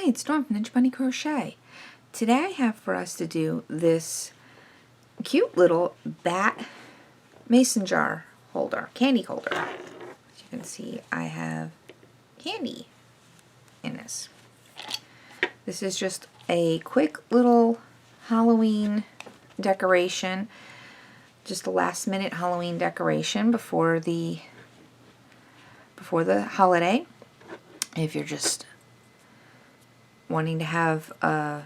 it's Dawn from Ninja Bunny Crochet. Today I have for us to do this cute little bat mason jar holder, candy holder. As you can see, I have candy in this. This is just a quick little Halloween decoration, just a last minute Halloween decoration before the holiday. If you're just wanting to have a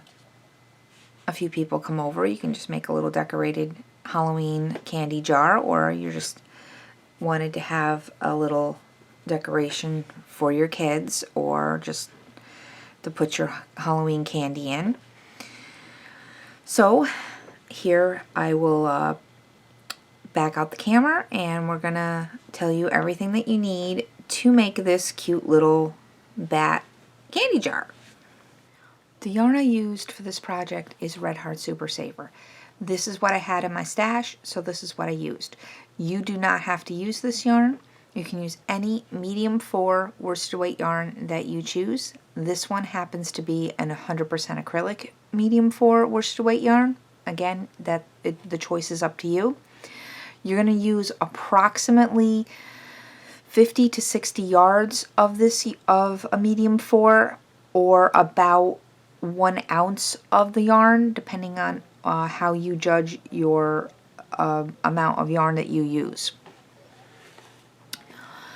few people come over, you can just make a little decorated Halloween candy jar, or you just wanted to have a little decoration for your kids, or just to put your Halloween candy in. So here I will back out the camera, and we're gonna tell you everything that you need to make this cute little bat candy jar. The yarn I used for this project is Red Heart Super Saver. This is what I had in my stash, so this is what I used. You do not have to use this yarn. You can use any medium 4 worsted weight yarn that you choose. This one happens to be an 100% acrylic medium 4 worsted weight yarn. Again, the choice is up to you. You're going to use approximately 50 to 60 yards of a medium 4, or about 1 ounce of the yarn, depending on how you judge your amount of yarn that you use.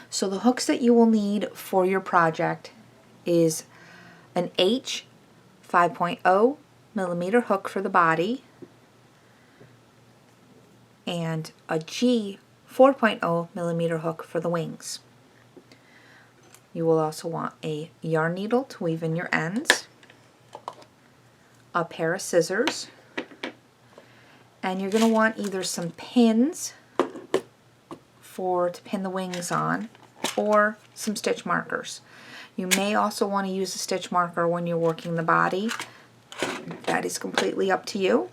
So the hooks that you will need for your project is an H 5.0 millimeter hook for the body, and a G 4.0 millimeter hook for the wings. You will also want a yarn needle to weave in your ends, a pair of scissors, and you're going to want either some pins to pin the wings on, or some stitch markers. You may also want to use a stitch marker when you're working the body. That is completely up to you.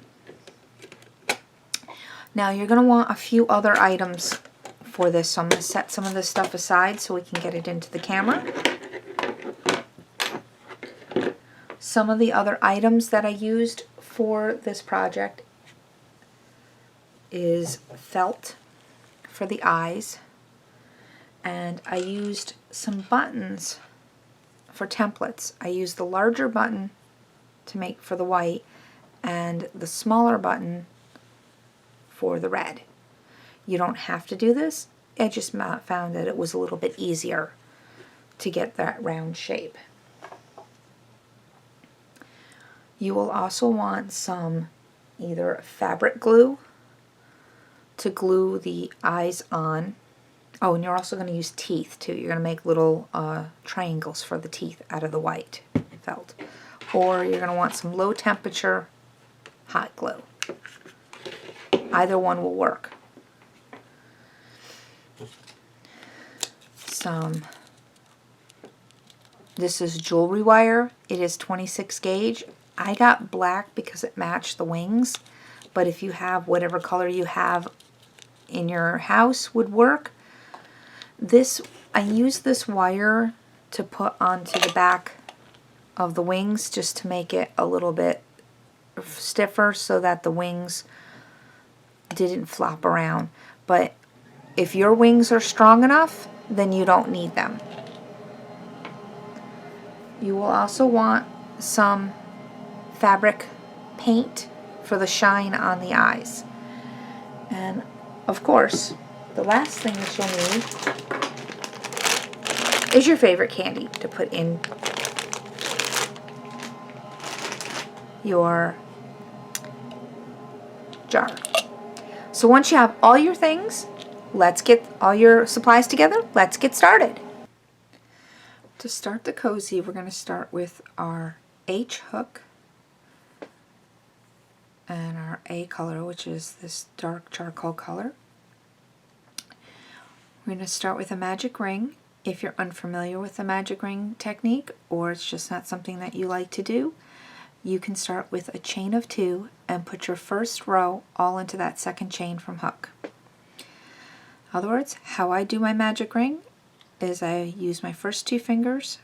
Now you're going to want a few other items for this, so I'm going to set some of this stuff aside so we can get it into the camera. Some of the other items that I used for this project is felt for the eyes, and I used some buttons for templates. I used the larger button to make for the white and the smaller button for the red. You don't have to do this. I just found that it was a little bit easier to get that round shape. You will also want some either fabric glue to glue the eyes on. Oh, and you're also going to use teeth too. You're going to make little triangles for the teeth out of the white felt. Or you're going to want some low temperature hot glue. Either one will work. This is jewelry wire. It is 26 gauge. I got black because it matched the wings, but if you have whatever color you have in your house would work. I used this wire to put onto the back of the wings just to make it a little bit stiffer so that the wings didn't flop around. But if your wings are strong enough, then you don't need them. You will also want some fabric paint for the shine on the eyes. And of course, the last thing that you'll need is your favorite candy to put in your jar. So once you have all your things, let's get all your supplies together. Let's get started. To start the cozy, we're going to start with our H hook and our A color, which is this dark charcoal color. We're going to start with a magic ring. If you're unfamiliar with the magic ring technique, or it's just not something that you like to do, you can start with a chain of 2 and put your first row all into that second chain from hook. In other words, how I do my magic ring is I use my first 2 fingers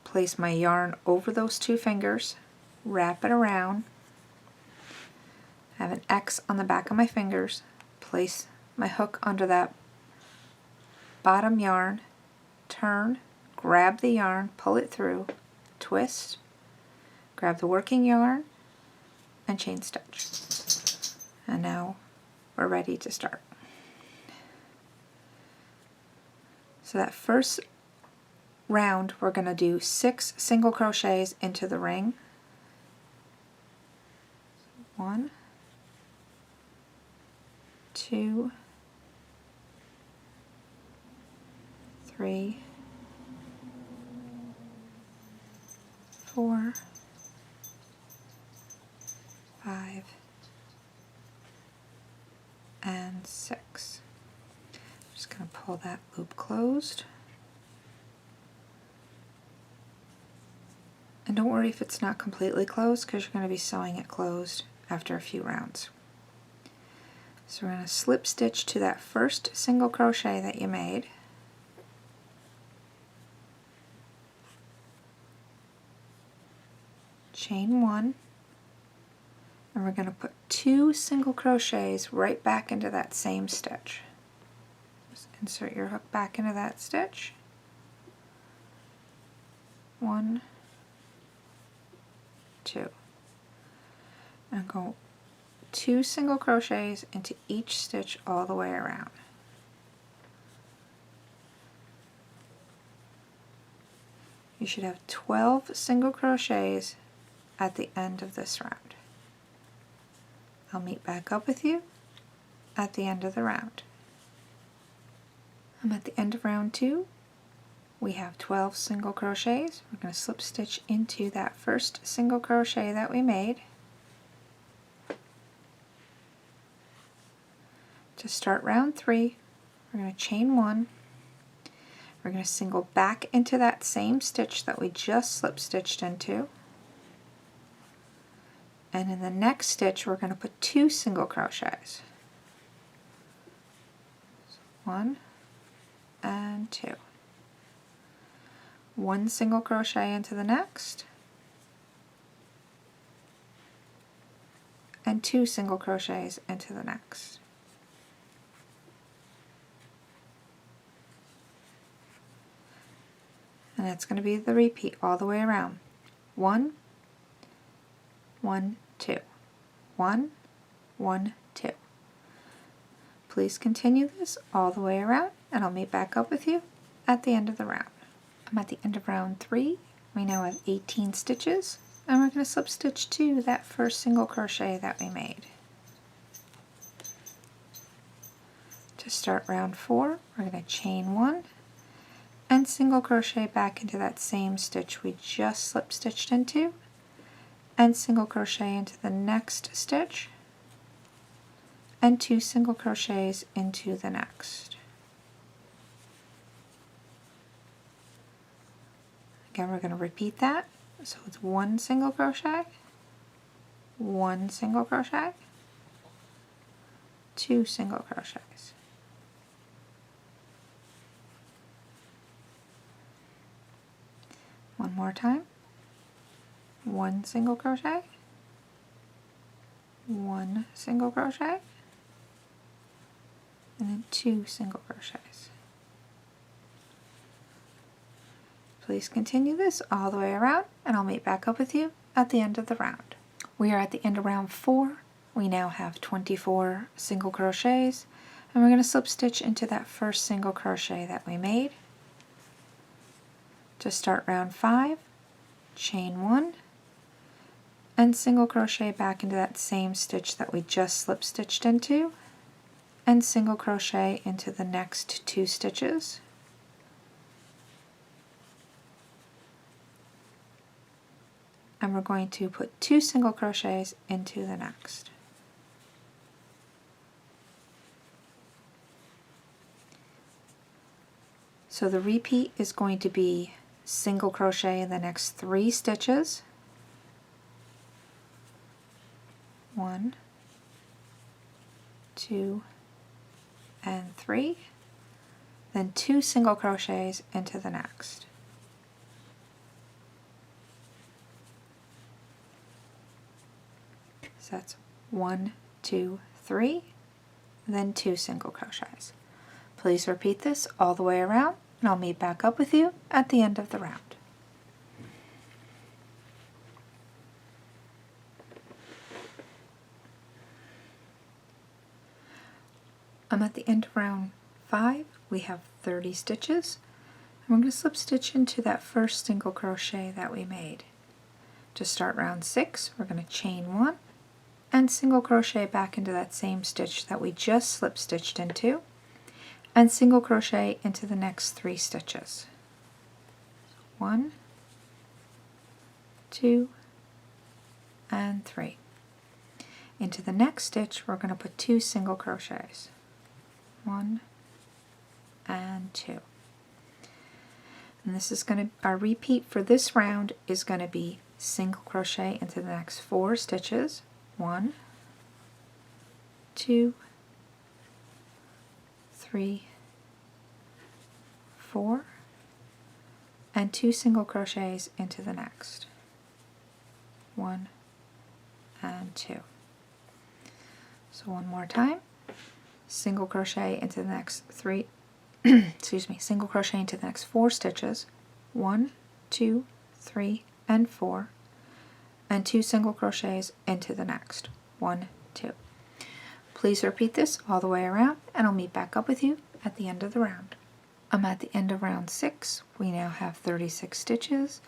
place my yarn over those 2 fingers, wrap it around, have an X on the back of my fingers, place my hook under that bottom yarn, turn, grab the yarn, pull it through, twist, grab the working yarn, and chain stitch. And now we're ready to start. So that first round we're going to do 6 single crochets into the ring. 1, 2, 3, 4, 5, and 6. Just going to pull that loop closed. And don't worry if it's not completely closed, because you're going to be sewing it closed after a few rounds. So we're going to slip stitch to that first single crochet that you made. Chain 1, and we're going to put 2 single crochets right back into that same stitch. Just insert your hook back into that stitch. 1, 2, and go 2 single crochets into each stitch all the way around. You should have 12 single crochets at the end of this round. I'll meet back up with you at the end of the round. I'm at the end of round 2. We have 12 single crochets. We're going to slip stitch into that first single crochet that we made. To start round 3, we're going to chain 1. We're going to single back into that same stitch that we just slip stitched into. And in the next stitch we're going to put 2 single crochets. 1 and 2. 1 single crochet into the next, and 2 single crochets into the next. And it's going to be the repeat all the way around. 1, 1, 2, 1, 1, 2. Please continue this all the way around, and I'll meet back up with you at the end of the round. I'm at the end of round 3. We now have 18 stitches, and we're going to slip stitch to that first single crochet that we made. To start round 4, we're going to chain 1 and single crochet back into that same stitch we just slip stitched into, and single crochet into the next stitch, and 2 single crochets into the next. Again, we're going to repeat that. So it's 1 single crochet, 1 single crochet, 2 single crochets. One more time. 1 single crochet, 1 single crochet, and then 2 single crochets. Please continue this all the way around, and I'll meet back up with you at the end of the round. We are at the end of round 4. We now have 24 single crochets, and we're going to slip stitch into that first single crochet that we made. To start round 5, chain 1, and single crochet back into that same stitch that we just slip stitched into, and single crochet into the next 2 stitches. And we're going to put 2 single crochets into the next. So the repeat is going to be single crochet in the next 3 stitches. 1, 2, and 3. Then 2 single crochets into the next. So that's 1, 2, 3, then 2 single crochets. Please repeat this all the way around, and I'll meet back up with you at the end of the round. I'm at the end of round 5. We have 30 stitches. And we're going to slip stitch into that first single crochet that we made. To start round 6, we're going to chain 1 and single crochet back into that same stitch that we just slip stitched into, and single crochet into the next 3 stitches. 1, 2, and 3. Into the next stitch, we're going to put 2 single crochets. 1 and 2. And this is going to, our repeat for this round is going to be single crochet into the next 4 stitches. 1, 2, 3, 4, and 2 single crochets into the next. 1 and 2. So one more time. Single crochet into the next 3 excuse me, single crochet into the next 4 stitches. 1, 2, 3, and 4, and 2 single crochets into the next. 1, 2. Please repeat this all the way around, and I'll meet back up with you at the end of the round. I'm at the end of round 6. We now have 36 stitches.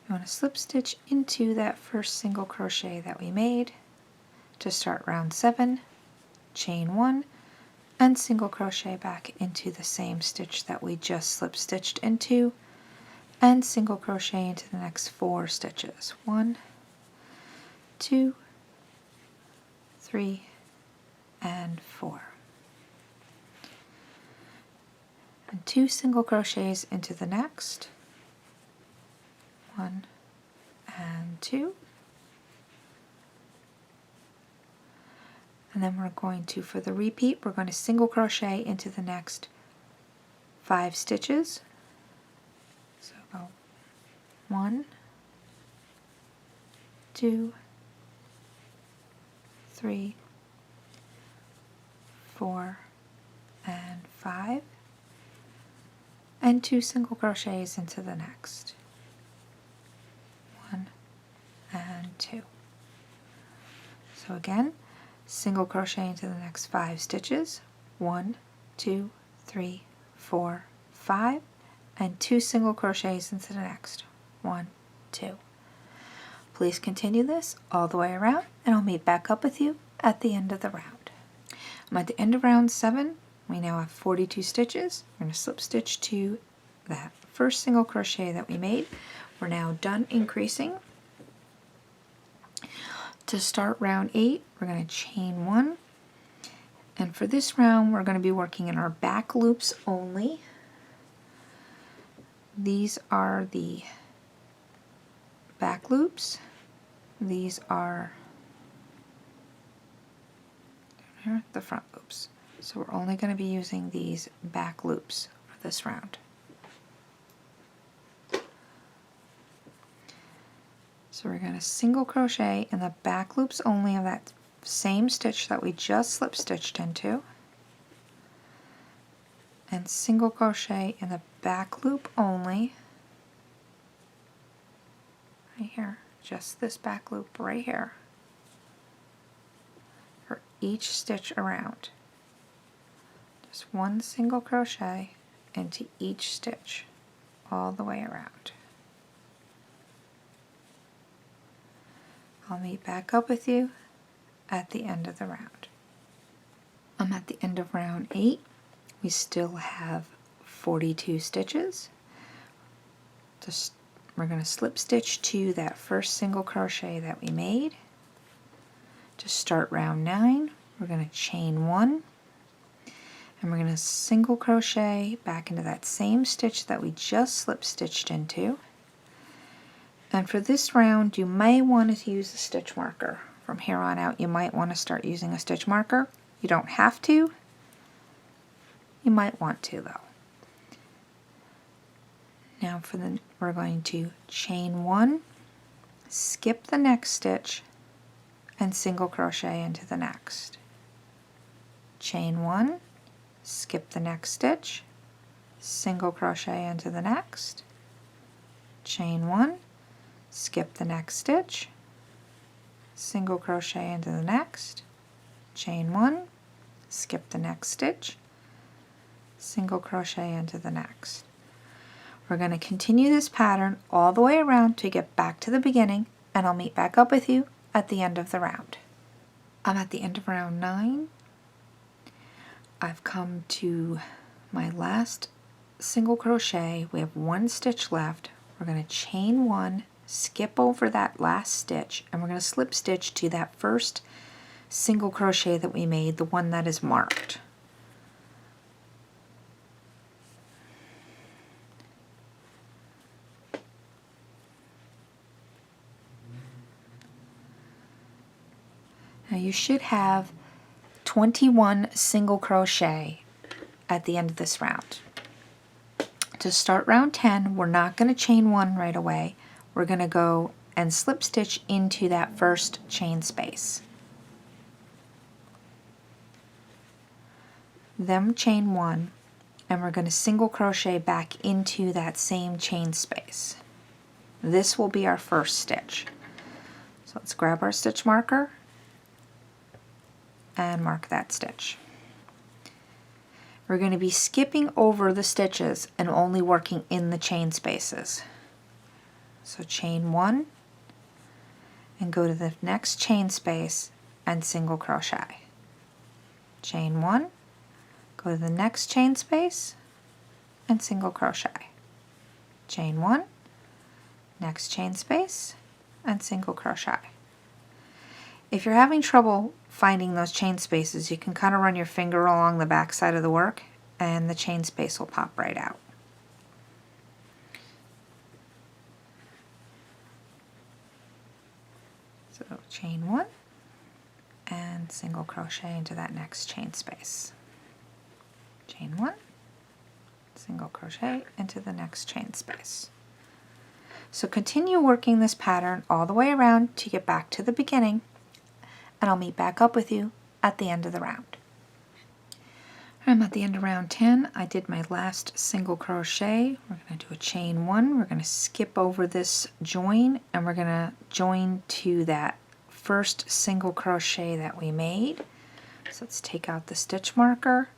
You want to slip stitch into that first single crochet that we made. To start round 7, chain 1, and single crochet back into the same stitch that we just slip stitched into, and single crochet into the next 4 stitches. 1, 2, 3, and 4. And 2 single crochets into the next. 1 and 2. And then we're going to, for the repeat, we're going to single crochet into the next 5 stitches. So go 1, 2, 3, 4, and 5, and 2 single crochets into the next. 1 and 2. So again, single crochet into the next 5 stitches. 1, 2, 3, 4, 5, and 2 single crochets into the next. 1, 2. Please continue this all the way around, and I'll meet back up with you at the end of the round. I'm at the end of round 7. We now have 42 stitches. We're going to slip stitch to that first single crochet that we made. We're now done increasing. To start round 8, we're going to chain 1, and for this round we're going to be working in our back loops only. These are the back loops. These are the front loops. So we're only going to be using these back loops for this round. So we're going to single crochet in the back loops only of that same stitch that we just slip stitched into, and single crochet in the back loop only right here, just this back loop right here, for each stitch around. Just one single crochet into each stitch all the way around. I'll meet back up with you at the end of the round. I'm at the end of round 8. We still have 42 stitches. We're going to slip stitch to that first single crochet that we made. To start round 9, we're going to chain 1, and we're going to single crochet back into that same stitch that we just slip stitched into. And for this round, you may want to use a stitch marker. From here on out, you might want to start using a stitch marker. You don't have to. You might want to, though. Now we're going to chain 1, skip the next stitch, and single crochet into the next. Chain 1, skip the next stitch, single crochet into the next, chain 1, skip the next stitch, single crochet into the next, chain 1, skip the next stitch, single crochet into the next. We're going to continue this pattern all the way around to get back to the beginning, and I'll meet back up with you at the end of the round. I'm at the end of round 9. I've come to my last single crochet. We have 1 stitch left. We're going to chain 1, skip over that last stitch, and we're going to slip stitch to that first single crochet that we made, the one that is marked. Now you should have 21 single crochet at the end of this round. To start round 10, we're not going to chain 1 right away. We're going to go and slip stitch into that first chain space. Then chain 1, and we're going to single crochet back into that same chain space. This will be our first stitch. So let's grab our stitch marker and mark that stitch. We're going to be skipping over the stitches and only working in the chain spaces. So chain 1 and go to the next chain space and single crochet. Chain 1, go to the next chain space and single crochet. Chain 1, next chain space and single crochet. If you're having trouble finding those chain spaces, you can kind of run your finger along the back side of the work and the chain space will pop right out. So chain 1 and single crochet into that next chain space. Chain 1, single crochet into the next chain space. So continue working this pattern all the way around to get back to the beginning, and I'll meet back up with you at the end of the round. I'm at the end of round 10. I did my last single crochet. We're going to do a chain 1. We're going to skip over this join, and we're going to join to that first single crochet that we made. So let's take out the stitch marker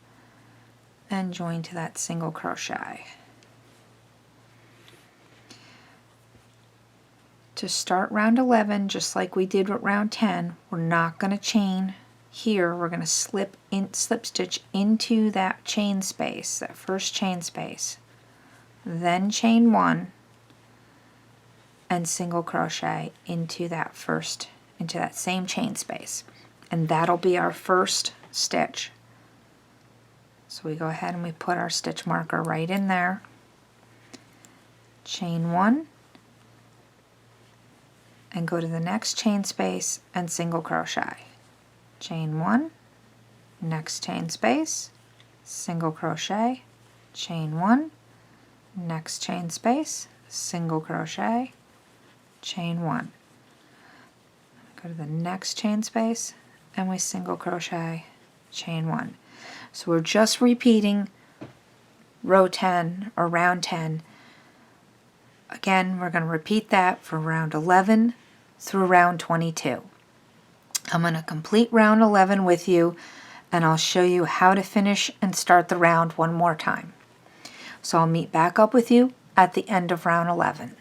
and join to that single crochet. To start round 11, just like we did with round 10, we're not going to chain here. We're going to slip stitch into that chain space, that first chain space, then chain 1 and single crochet into that same chain space, and that'll be our first stitch. So we go ahead and we put our stitch marker right in there, chain 1 and go to the next chain space and single crochet. Chain 1, next chain space, single crochet, chain 1, next chain space, single crochet, chain 1. Go to the next chain space and we single crochet, chain 1. So we're just repeating row 10 or round 10. Again, we're going to repeat that for round 11 through round 22. I'm going to complete round 11 with you, and I'll show you how to finish and start the round one more time. So I'll meet back up with you at the end of round 11.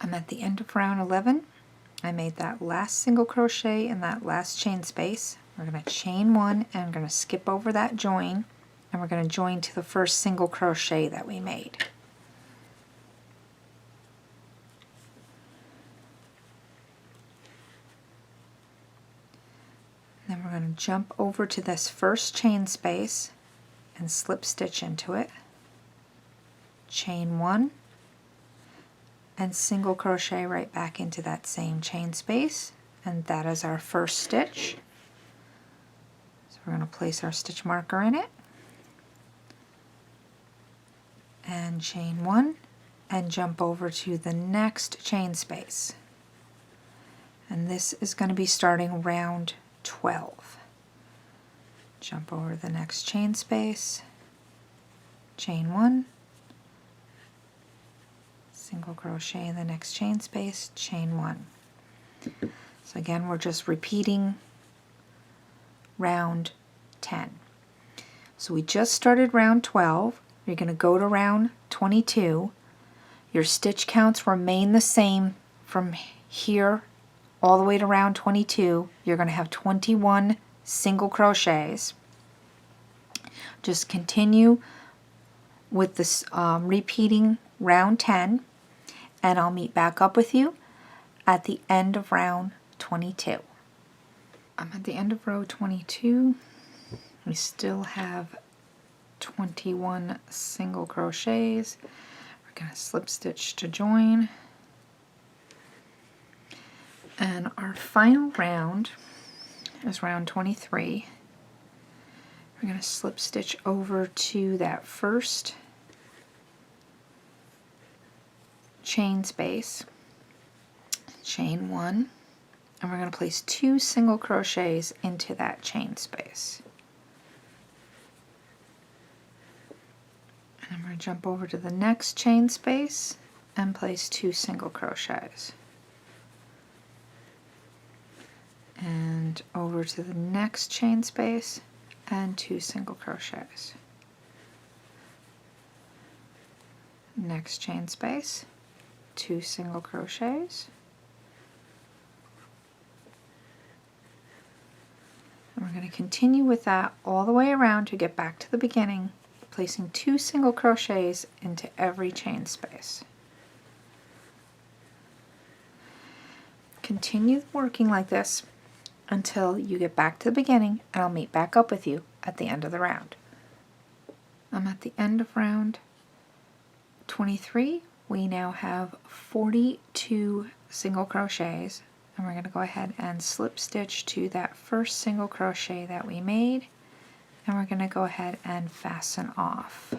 I'm at the end of round 11. I made that last single crochet in that last chain space. We're going to chain 1 and we're going to skip over that join, and we're going to join to the first single crochet that we made. Then we're going to jump over to this first chain space and slip stitch into it, chain 1 and single crochet right back into that same chain space, and that is our first stitch. So we're going to place our stitch marker in it and chain 1 and jump over to the next chain space, And this is going to be starting round 12. Jump over the next chain space, chain 1, single crochet in the next chain space, chain 1. So again, we're just repeating round 10. So we just started round 12. You're going to go to round 22. Your stitch counts remain the same from here all the way to round 22. You're going to have 21 single crochets. Just continue with this repeating round 10, and I'll meet back up with you at the end of round 22. I'm at the end of row 22. We still have 21 single crochets. We're going to slip stitch to join. And our final round is round 23. We're going to slip stitch over to that first chain space, chain 1, and we're going to place 2 single crochets into that chain space. And I'm going to jump over to the next chain space and place 2 single crochets. And over to the next chain space and 2 single crochets. Next chain space, 2 single crochets. And we're going to continue with that all the way around to get back to the beginning, placing 2 single crochets into every chain space. Continue working like this until you get back to the beginning, and I'll meet back up with you at the end of the round. I'm at the end of round 23. We now have 42 single crochets, and we're going to go ahead and slip stitch to that first single crochet that we made, and we're going to go ahead and fasten off.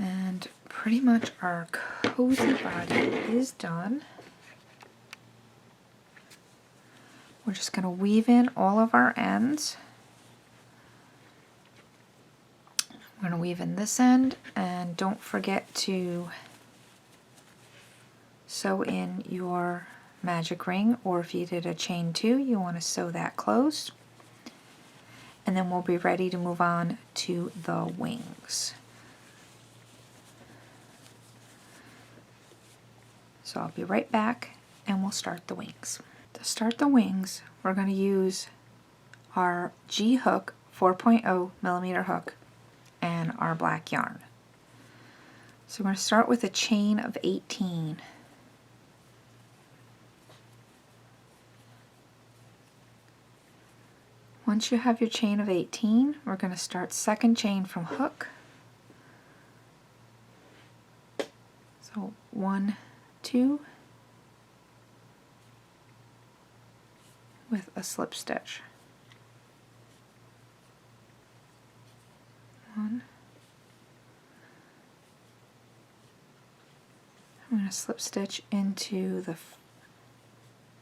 And pretty much our cozy body is done. We're just going to weave in all of our ends. I'm going to weave in this end, and don't forget to sew in your magic ring, or if you did a chain 2, you want to sew that closed. And then we'll be ready to move on to the wings. So I'll be right back and we'll start the wings. To start the wings, we're going to use our G hook 4.0 millimeter hook and our black yarn. So we're going to start with a chain of 18. Once you have your chain of 18, we're going to start second chain from hook. So 1, 2 with a slip stitch. 1. I'm going to slip stitch into the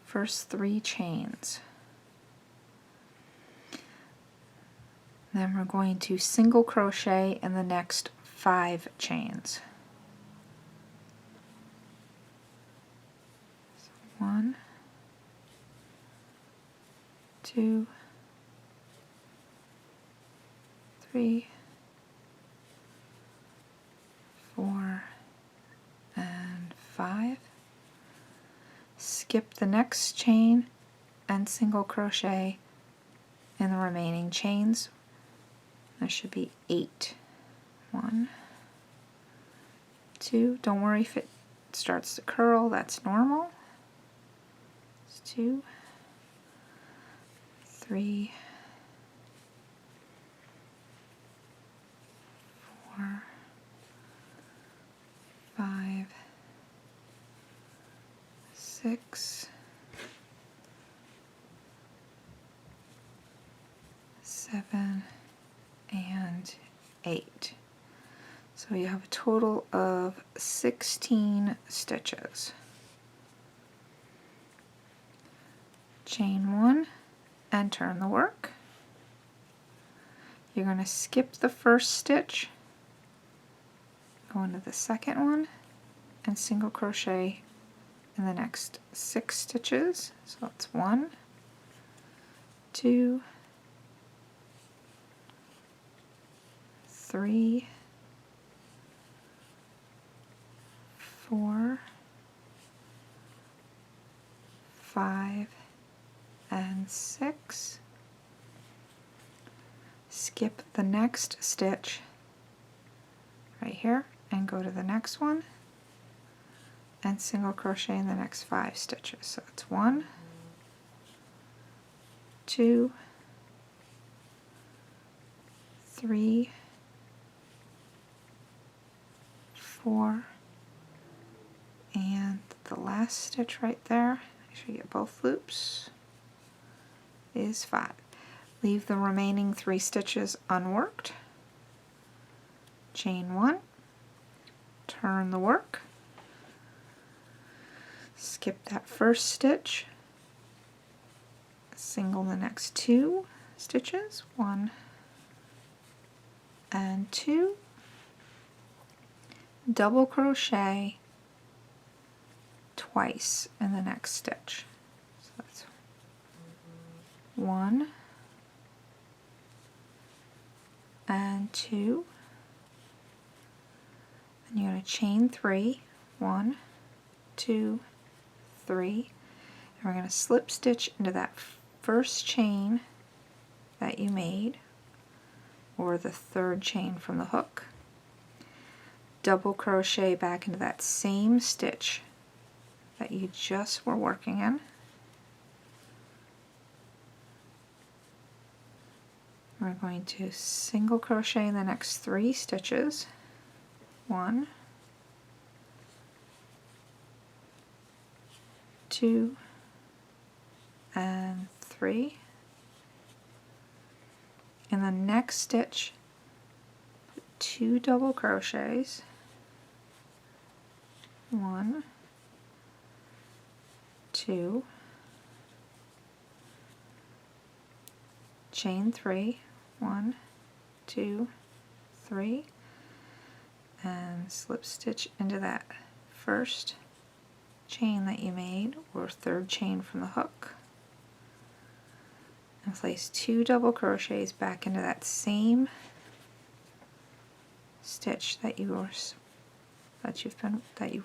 first 3 chains. Then we're going to single crochet in the next 5 chains. So 1, 2, 3, 4, and 5. Skip the next chain and single crochet in the remaining chains. There should be 8. 1, 2. Don't worry if it starts to curl, that's normal. It's 2, 3, 4, 5, 6, 7, and and 8. So you have a total of 16 stitches. Chain 1 and turn the work. You're going to skip the first stitch, go into the second one, and single crochet in the next 6 stitches. So that's 1, 2, 3, 4, 5, and 6. Skip the next stitch right here and go to the next one and single crochet in the next 5 stitches. So it's 1, 2, 3, 4, and the last stitch right there, make sure you get both loops, is 5. Leave the remaining 3 stitches unworked. Chain 1, turn the work, skip that first stitch, single the next 2 stitches, 1 and 2, double crochet twice in the next stitch. So that's 1 and 2, and you're going to chain 3, 1, 2, 3, and we're going to slip stitch into that first chain that you made, or the third chain from the hook, double crochet back into that same stitch that you just were working in. We're going to single crochet in the next 3 stitches, 1, 2, and 3. In the next stitch, put 2 double crochets, 1, 2, chain 3, 1, 2, 3, and slip stitch into that first chain that you made, or third chain from the hook, and place 2 double crochets back into that same stitch that you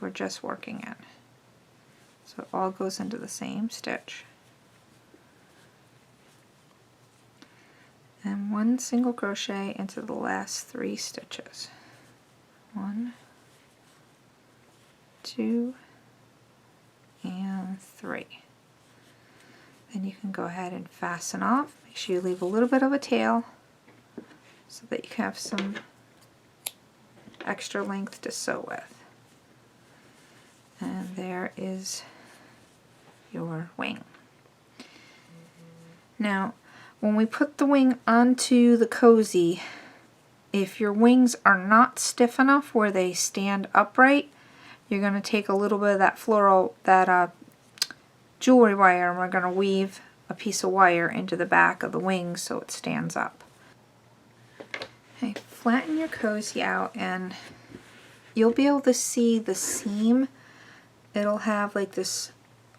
were just working in. So it all goes into the same stitch. And 1 single crochet into the last 3 stitches. 1, 2, and 3. Then you can go ahead and fasten off. Make sure you leave a little bit of a tail so that you can have some extra length to sew with. And there is your wing. Now, when we put the wing onto the cozy, if your wings are not stiff enough where they stand upright, you're going to take a little bit of that floral, jewelry wire, and we're going to weave a piece of wire into the back of the wing so it stands up. Okay, flatten your cozy out and you'll be able to see the seam. It'll have like this,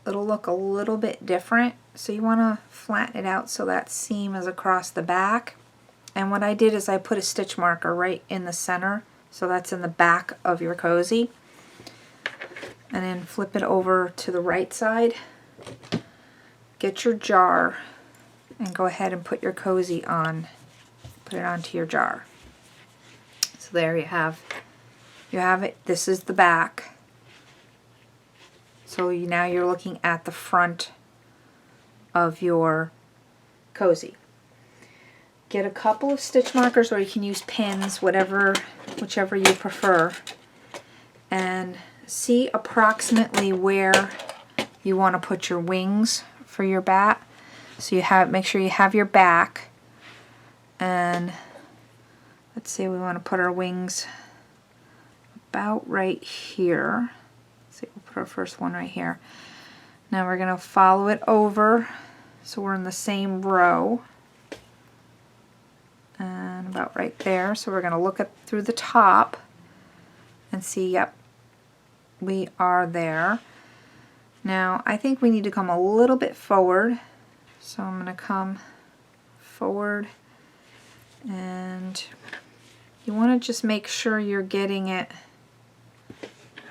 it'll look a little bit different. So you want to flatten it out so that seam is across the back. And what I did is I put a stitch marker right in the center, so that's in the back of your cozy. And then flip it over to the right side. Get your jar and go ahead and put your cozy on. Put it onto your jar. So there you have it. This is the back. So now you're looking at the front of your cozy. Get a couple of stitch markers, or you can use pins, whichever you prefer, and see approximately where you want to put your wings for your bat. So make sure you have your back, and let's say we want to put our wings about right here. Let's see, we'll put our first one right here. Now we're going to follow it over so we're in the same row. And about right there. So we're going to look at through the top and see, yep, we are there. Now I think we need to come a little bit forward. So I'm going to come forward, and you want to just make sure you're getting it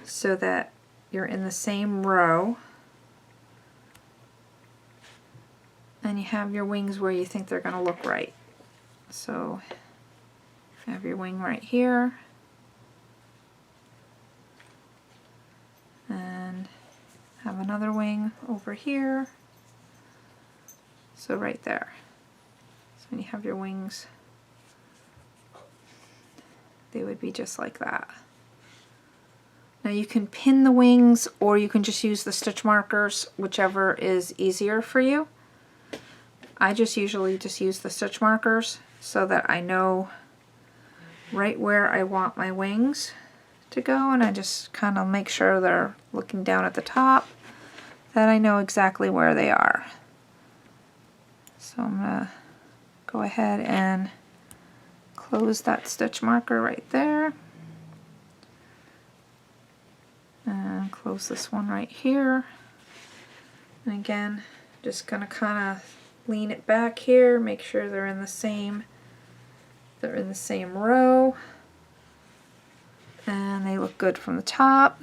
so that you're in the same row and you have your wings where you think they're going to look right. So have your wing right here and have another wing over here. So right there. So you have your wings, they would be just like that. Now you can pin the wings or you can just use the stitch markers, whichever is easier for you. I just usually just use the stitch markers so that I know right where I want my wings to go, and I just kind of make sure they're looking down at the top, that I know exactly where they are. So I'm going to go ahead and close that stitch marker right there. And close this one right here. And again, just going to kind of lean it back here, make sure they're in the same row. And they look good from the top.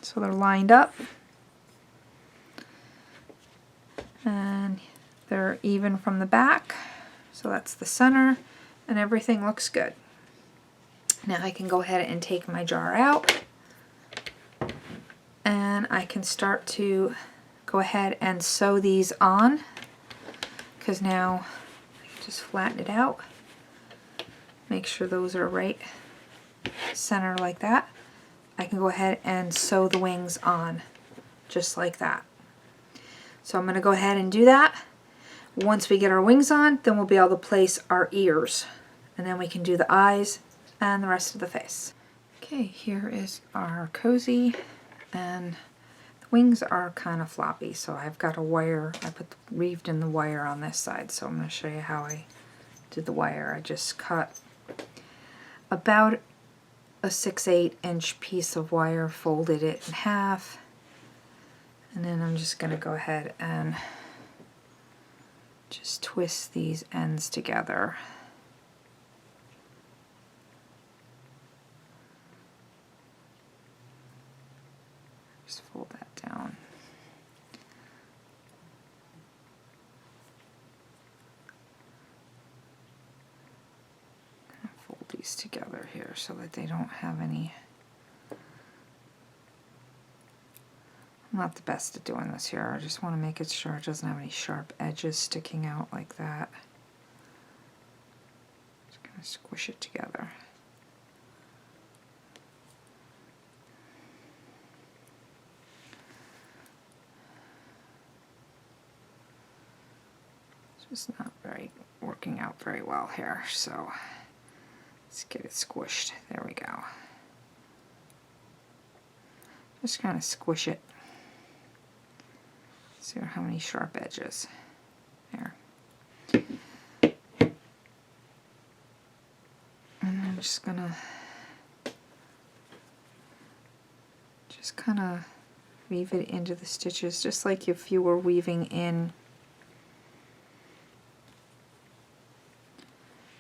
So they're lined up. And they're even from the back, so that's the center, and everything looks good. Now I can go ahead and take my jar out, and I can start to go ahead and sew these on, because now I can just flatten it out, make sure those are right center like that. I can go ahead and sew the wings on just like that. So I'm going to go ahead and do that. Once we get our wings on, then we'll be able to place our ears, and then we can do the eyes and the rest of the face. Okay, here is our cozy, and the wings are kind of floppy, so I've got a wire. I weaved in the wire on this side, so I'm going to show you how I did the wire. I just cut about a 6/8 inch piece of wire, folded it in half, and then I'm just going to go ahead and just twist these ends together. Just fold that down. Fold these together here so that they don't have any. I'm not the best at doing this here. I just want to make it sure it doesn't have any sharp edges sticking out like that. Just kind of squish it together. It's just not working out very well here, so let's get it squished. There we go. Just kind of squish it. See how many sharp edges. There. And I'm just gonna kind of weave it into the stitches, just like if you were weaving in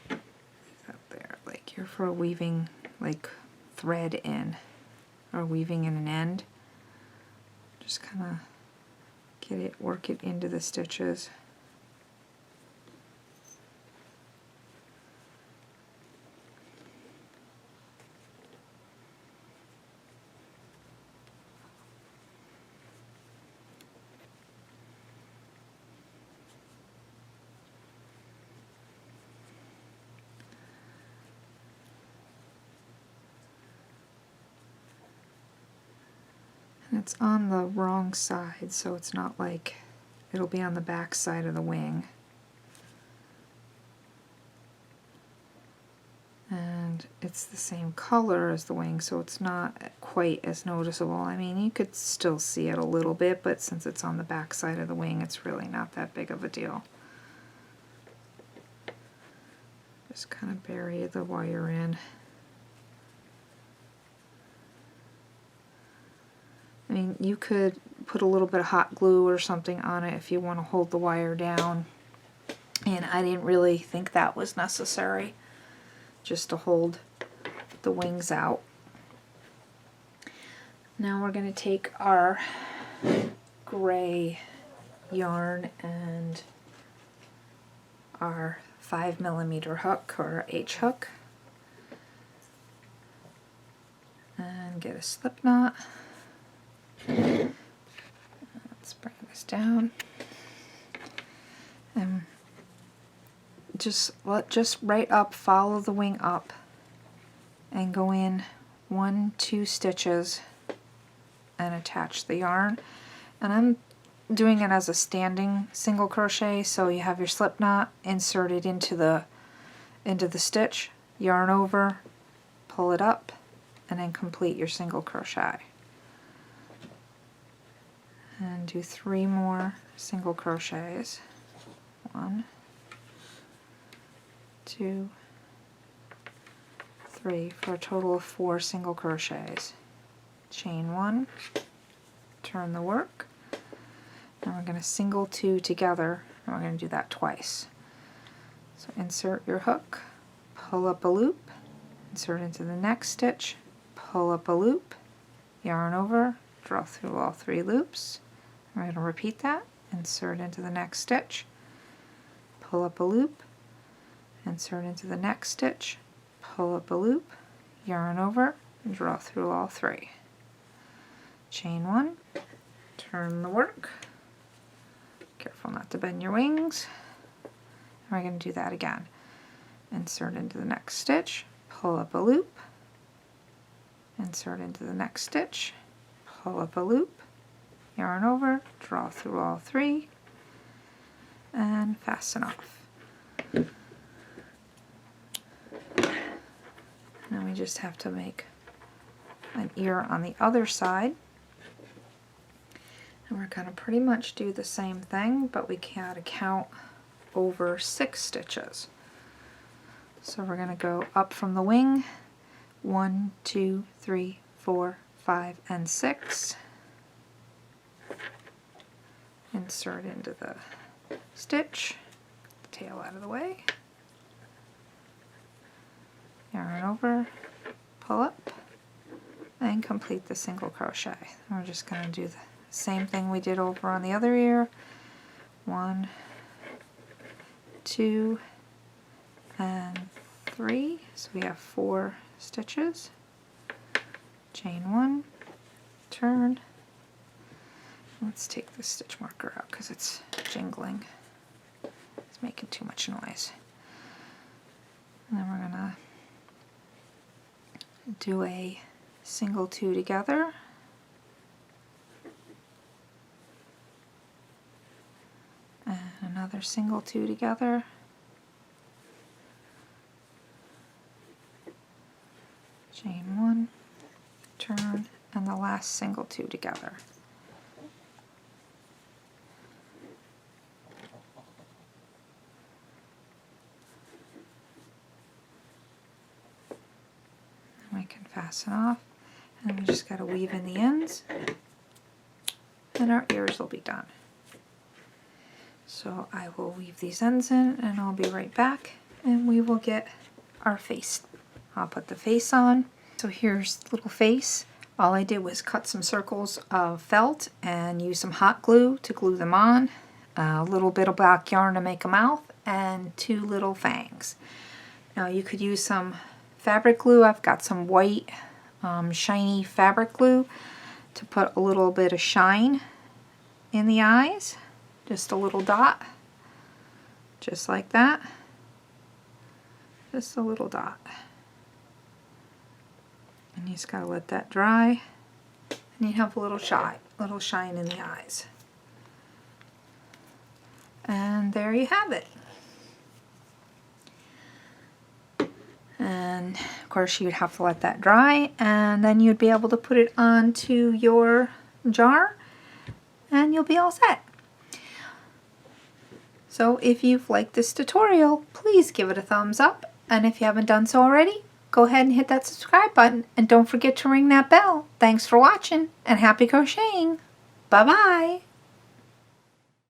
up there, like you're for weaving like thread in, or weaving in an end. Just kind of work it into the stitches. And it's on the wrong side, so it's not like it'll be on the back side of the wing. and it's the same color as the wing, so it's not quite as noticeable. I mean, you could still see it a little bit, but since it's on the back side of the wing, it's really not that big of a deal. Just kind of bury the wire in. I mean, you could put a little bit of hot glue or something on it if you want to hold the wire down. And I didn't really think that was necessary, just to hold the wings out. Now we're going to take our gray yarn and our 5mm hook or H hook and get a slip knot. Let's bring this down and just right up, follow the wing up and go in 1-2 stitches and attach the yarn. And I'm doing it as a standing single crochet, so you have your slip knot inserted into the stitch, yarn over, pull it up, and then complete your single crochet. And do 3 more single crochets. 1, 2, 3 for a total of 4 single crochets. Chain 1, turn the work, and we're going to single 2 together, and we're going to do that twice. So insert your hook, pull up a loop, insert into the next stitch, pull up a loop, yarn over, draw through all 3 loops. We're going to repeat that, insert into the next stitch, pull up a loop, insert into the next stitch, pull up a loop, yarn over, and draw through all 3. Chain 1, turn the work, careful not to bend your wings, and we're going to do that again. Insert into the next stitch, pull up a loop, insert into the next stitch, pull up a loop, yarn over, draw through all 3, and fasten off. Now we just have to make an ear on the other side. And we're going to pretty much do the same thing, but we gotta count over 6 stitches. So we're going to go up from the wing, 1, 2, 3, 4, 5, and 6. Insert into the stitch, tail out of the way, yarn over, pull up, and complete the single crochet. And we're just going to do the same thing we did over on the other ear. 1, 2, and 3. So we have 4 stitches. Chain 1, turn. Let's take the stitch marker out because it's jingling. It's making too much noise. And then we're going to do a single 2 together. And another single 2 together. Chain 1, turn, and the last single 2 together. We can fasten off, and we just got to weave in the ends, and our ears will be done. So I will weave these ends in, and I'll be right back, and we will get our face. I'll put the face on. So here's the little face. All I did was cut some circles of felt and use some hot glue to glue them on, a little bit of black yarn to make a mouth, and 2 little fangs. Now you could use some fabric glue. I've got some white shiny fabric glue to put a little bit of shine in the eyes, just a little dot, just like that, just a little dot. And you just gotta let that dry, and you have a little shine in the eyes. And there you have it. And of course, you'd have to let that dry, and then you'd be able to put it onto your jar, and you'll be all set. So if you've liked this tutorial, please give it a thumbs up, and if you haven't done so already, go ahead and hit that subscribe button, and don't forget to ring that bell. Thanks for watching, and happy crocheting! Bye-bye!